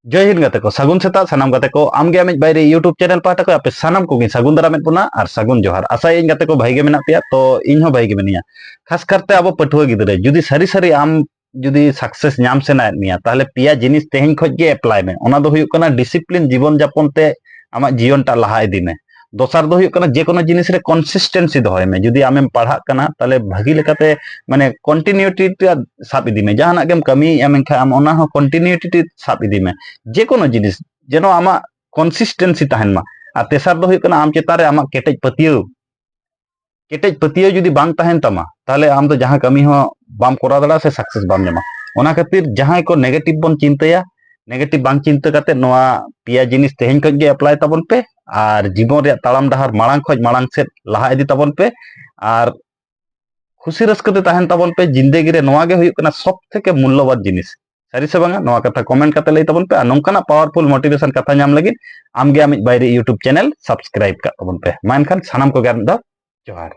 जय हिंद गाते को सगुन सेता सानाम गाते को आमगे आमिज बायरे यूट्यूब चैनल पाटा को आपे सानाम को सगुन दारामेद बुना और सगुन जोहार आशा इन गाते को भाईगे मेना पिया तो इन हो भाईगे मेनिया खास करते अब पठुआ गिदरे जुदी सारी सारी आम जुदी सक्सेस नाम सेना निया ताहले पिया जिनिस तेहेन खज गे एप्लाई में ओना दो हुयुग कना डिसिप्लिन जीवन जापन ते आमा जीवन टा लहा इदी में दोसार दो हुयुग कना जे कोनो जिनिस रे कंसिस्टेंसी दोहय में जुदी आमेम पढ़ा कना ताहले भागी लेकाते माने कंटिन्यूटी साब इदी में जहाना गेम कमी एमनखा आम ओना हो कंटिन्यूटी साब इदी में जे कोनो जिनिस जेनो आमा कंसिस्टेंसी तहन मा आ तेसार दो हुयुग कना आम चेतान रे आमा केटेज पतियो जुदी बांग तहन तमा ताहले आम दो जहां कमी हो बाम कोरा दड़ा से सक्सेस बाम जमा ओना खातिर जहां को नेगेटिव बन चिंताया नेगेटिव बांग चिंता करते नोआ पिया जिनिस तेहेन खज गे अप्लाई ताबन पे और जीवन रे तालाम डहार मांग खज मांग से लहा इदी ताबन पे और खुशी रस्कते तहन ताबन पे जिंदगी रे नोआ गे हुयुग कना सब थेके मूल्यवान जिनिस सारी से बांगा नोआ कथा कमेंट करते लई ताबन पे और नोंकाना पावरफुल मोटिवेशन कथा नाम लगी आमगे आमिज बायरे यूट्यूब चैनल सब्सक्राइब का ताबन पे मा एनखान सानाम को जोहार।